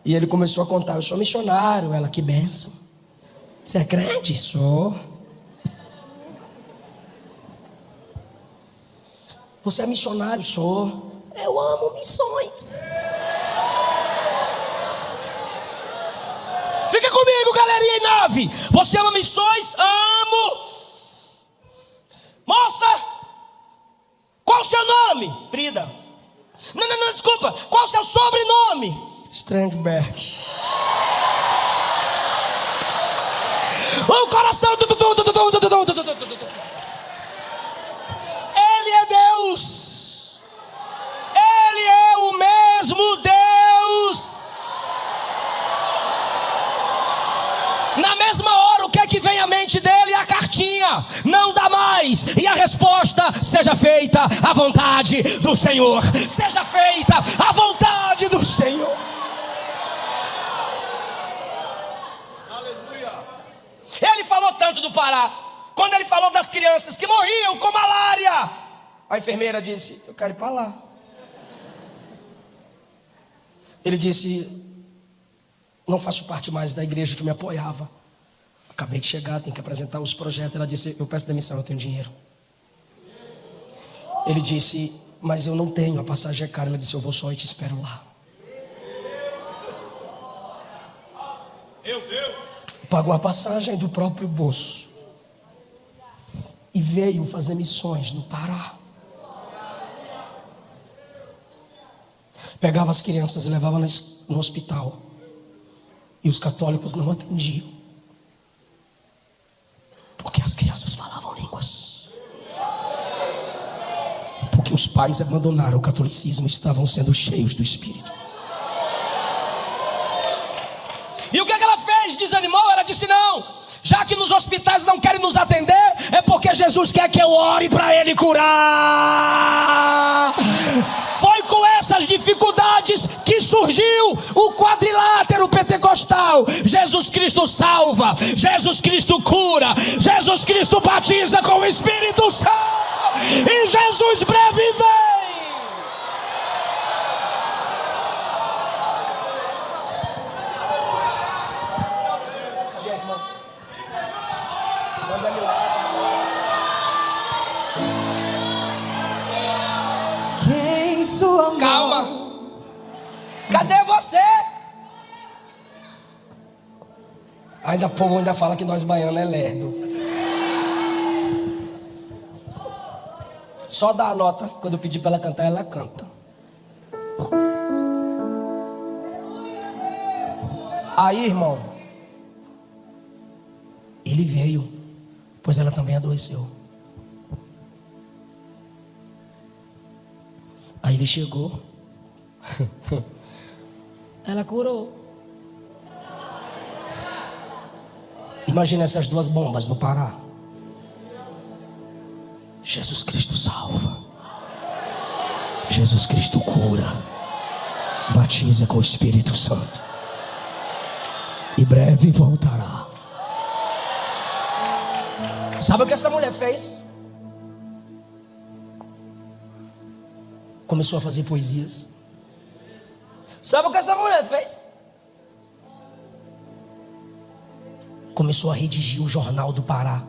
E ele começou a contar: eu sou missionário. Ela: que bênção. Você é crente? Sou. Você é missionário? Sou. Eu amo missões. Fica comigo, galerinha em nave. Você ama missões? Amo. Moça, qual o seu nome? Frida. Não, desculpa. Qual o seu sobrenome? Strandberg. O coração. Ele é Deus. Ele é o mesmo Deus. Na mesma hora, o que é que vem à mente dele? A cartinha: não dá mais. E a resposta: seja feita a vontade do Senhor. Seja feita a vontade do Senhor. Ele falou tanto do Pará, quando ele falou das crianças que morriam com malária, a enfermeira disse: eu quero ir para lá. Ele disse: não faço parte mais da igreja que me apoiava. Acabei de chegar, tenho que apresentar os projetos. Ela disse: eu peço demissão, eu tenho dinheiro. Ele disse: mas eu não tenho, a passagem é cara. Ela disse: eu vou só e te espero lá. Meu Deus! Pagou a passagem do próprio bolso e veio fazer missões no Pará. Pegava as crianças e levava no hospital, e os católicos não atendiam, porque as crianças falavam línguas, porque os pais abandonaram o catolicismo e estavam sendo cheios do Espírito. E o que ela fez? Desanimou? Ela disse: não, já que nos hospitais não querem nos atender, é porque Jesus quer que eu ore para Ele curar. Foi com essas dificuldades unidades que surgiu o quadrilátero pentecostal. Jesus Cristo salva, Jesus Cristo cura, Jesus Cristo batiza com o Espírito Santo, e Jesus breve vem. Calma. Cadê você? Ainda o povo ainda fala que nós baianos é lerdo. Só dá a nota. Quando eu pedir para ela cantar, ela canta. Aí, irmão, ele veio, pois ela também adoeceu. Aí ele chegou. Ela curou. Imagina essas duas bombas no Pará. Jesus Cristo salva, Jesus Cristo cura, batiza com o Espírito Santo, e breve voltará. Sabe o que essa mulher fez? Começou a fazer poesias. Sabe o que essa mulher fez? Começou a redigir o jornal do Pará.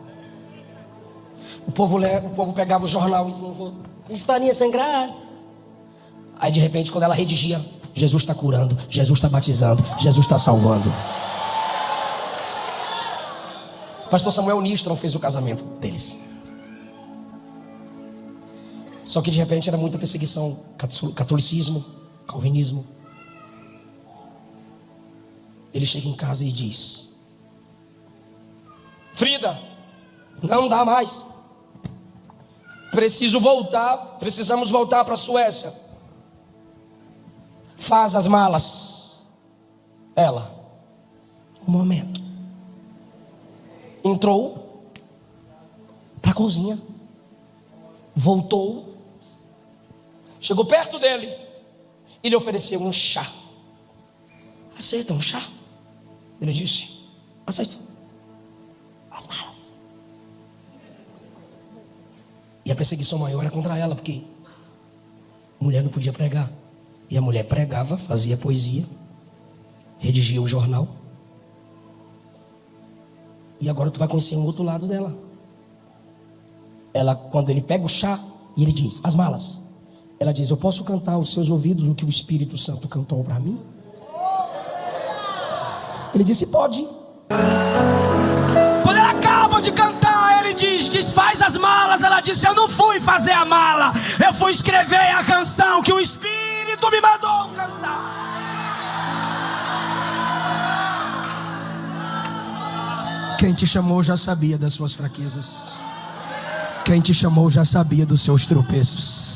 O povo pegava o jornal e dizia assim: historinha sem graça. Aí de repente, quando ela redigia, Jesus está curando, Jesus está batizando, Jesus está salvando. O pastor Samuel Nistron fez o casamento deles. Só que de repente era muita perseguição, catolicismo, calvinismo. Ele chega em casa e diz: Frida, não dá mais. Precisamos voltar para a Suécia. Faz as malas. Ela, um momento, entrou para a cozinha, voltou, chegou perto dele e lhe ofereceu um chá. Aceita um chá? Ele disse: aceito. As malas. E a perseguição maior era contra ela, porque mulher não podia pregar. E a mulher pregava, fazia poesia, redigia o jornal. E agora tu vai conhecer um outro lado dela. Ela, quando ele pega o chá e ele diz: as malas. Ela diz: eu posso cantar aos seus ouvidos o que o Espírito Santo cantou para mim? Ele disse: pode. Quando ela acaba de cantar, ele diz: desfaz as malas. Ela disse: eu não fui fazer a mala, eu fui escrever a canção que o Espírito me mandou cantar. Quem te chamou já sabia das suas fraquezas. Quem te chamou já sabia dos seus tropeços.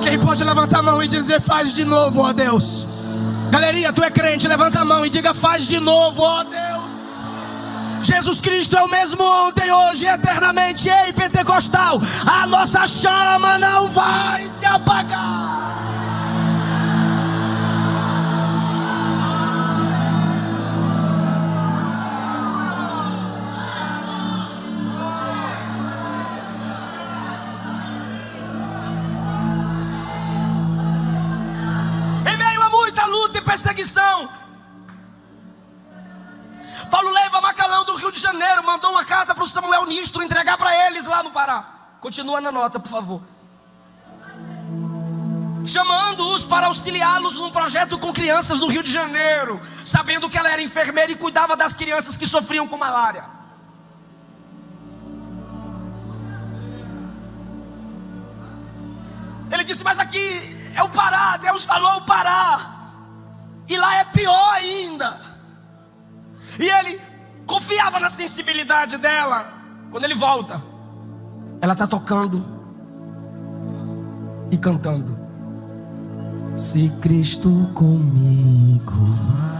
Quem pode levantar a mão e dizer: faz de novo, ó Deus? Galerinha, tu é crente, levanta a mão e diga: faz de novo, ó Deus. Jesus Cristo é o mesmo ontem, hoje e eternamente. Ei, pentecostal, a nossa chama não vai se apagar. Perseguição. Paulo leva Macalão do Rio de Janeiro, mandou uma carta para o Samuel Nistro entregar para eles lá no Pará. Continua na nota, por favor. Chamando-os para auxiliá-los num projeto com crianças no Rio de Janeiro, sabendo que ela era enfermeira e cuidava das crianças que sofriam com malária. disse: mas aqui é o Pará, Deus falou o Pará, e lá é pior ainda. E ele confiava na sensibilidade dela. Quando ele volta, ela está tocando e cantando: se Cristo comigo vai.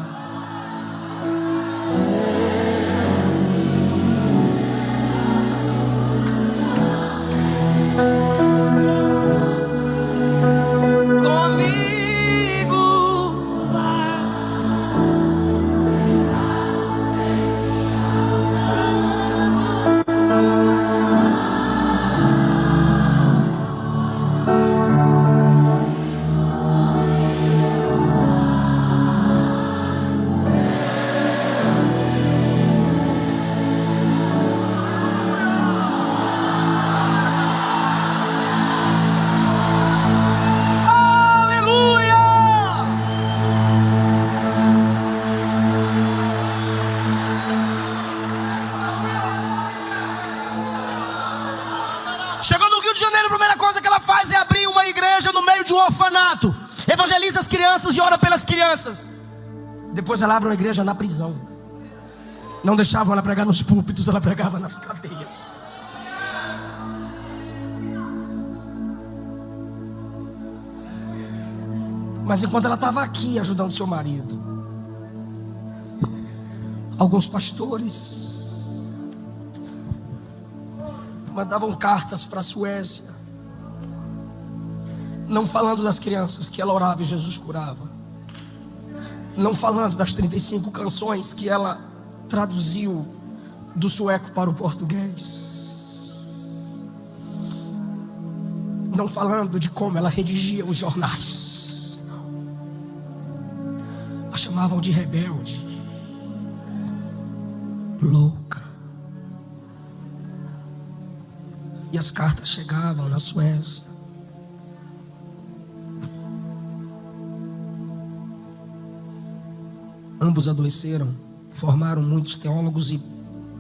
Chegou no Rio de Janeiro, a primeira coisa que ela faz é abrir uma igreja no meio de um orfanato. Evangeliza as crianças e ora pelas crianças. Depois ela abre uma igreja na prisão. Não deixavam ela pregar nos púlpitos, ela pregava nas cadeias. Mas enquanto ela estava aqui ajudando seu marido, alguns pastores mandavam cartas para a Suécia, não falando das crianças que ela orava e Jesus curava, não falando das 35 canções que ela traduziu do sueco para o português, não falando de como ela redigia os jornais. Não. A chamavam de rebelde, louca. E as cartas chegavam na Suécia. Ambos adoeceram, formaram muitos teólogos e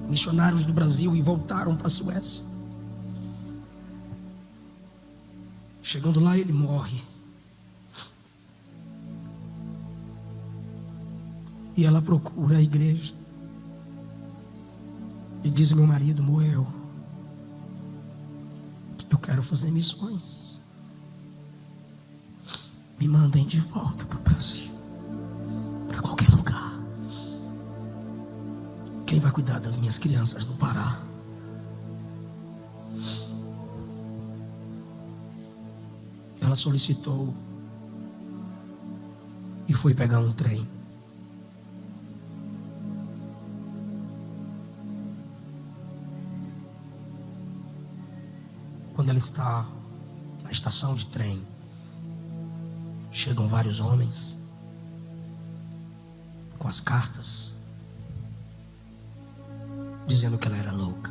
missionários do Brasil e voltaram para a Suécia. Chegando lá, ele morre. E ela procura a igreja e diz: meu marido morreu, eu quero fazer missões, me mandem de volta para o Brasil, para qualquer lugar. Quem vai cuidar das minhas crianças no Pará? Ela solicitou e foi pegar um trem. Quando ela está na estação de trem, chegam vários homens com as cartas dizendo que ela era louca.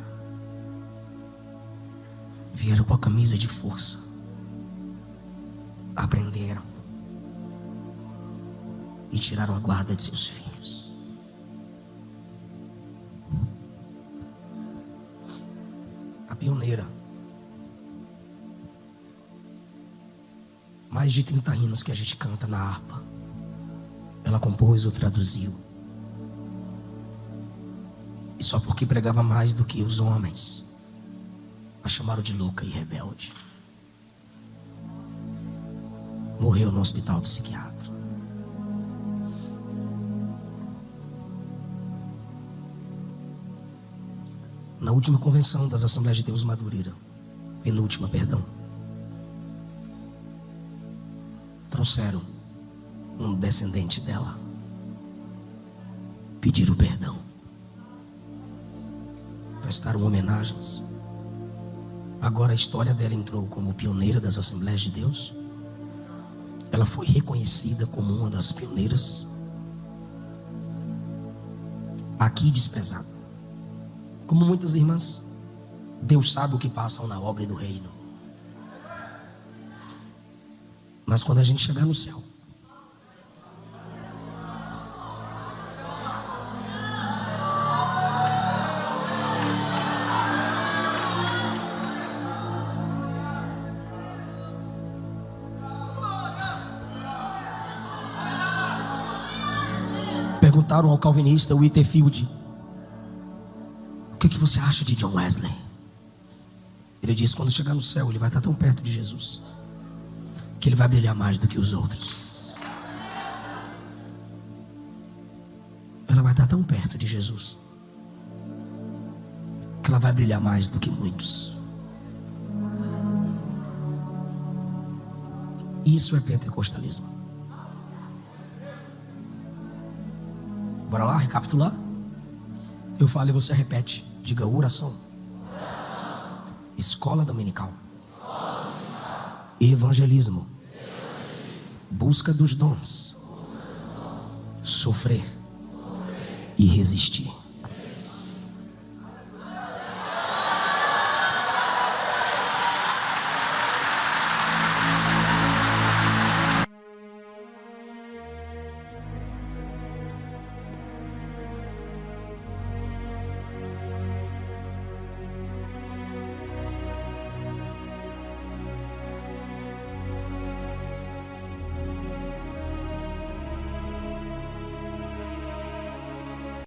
Vieram com a camisa de força, aprenderam e tiraram a guarda de seus filhos. A pioneira, mais de 30 hinos que a gente canta na harpa, ela compôs ou traduziu. E só porque pregava mais do que os homens, a chamaram de louca e rebelde. Morreu no hospital psiquiátrico. Na última convenção das Assembleias de Deus Madureira, penúltima, perdão, trouxeram um descendente dela, pediram perdão, prestaram homenagens. Agora a história dela entrou como pioneira das Assembleias de Deus. Ela foi reconhecida como uma das pioneiras aqui desprezada. Como muitas irmãs, Deus sabe o que passam na obra do reino. Mas quando a gente chegar no céu, Perguntaram ao calvinista Whitefield: o que você acha de John Wesley? Ele disse: quando chegar no céu, ele vai estar tão perto de Jesus que ele vai brilhar mais do que os outros. Ela vai estar tão perto de Jesus que ela vai brilhar mais do que muitos. Isso é pentecostalismo. Bora lá recapitular? Eu falo e você repete. Diga: oração, escola dominical, evangelismo, busca dos dons, sofrer e resistir.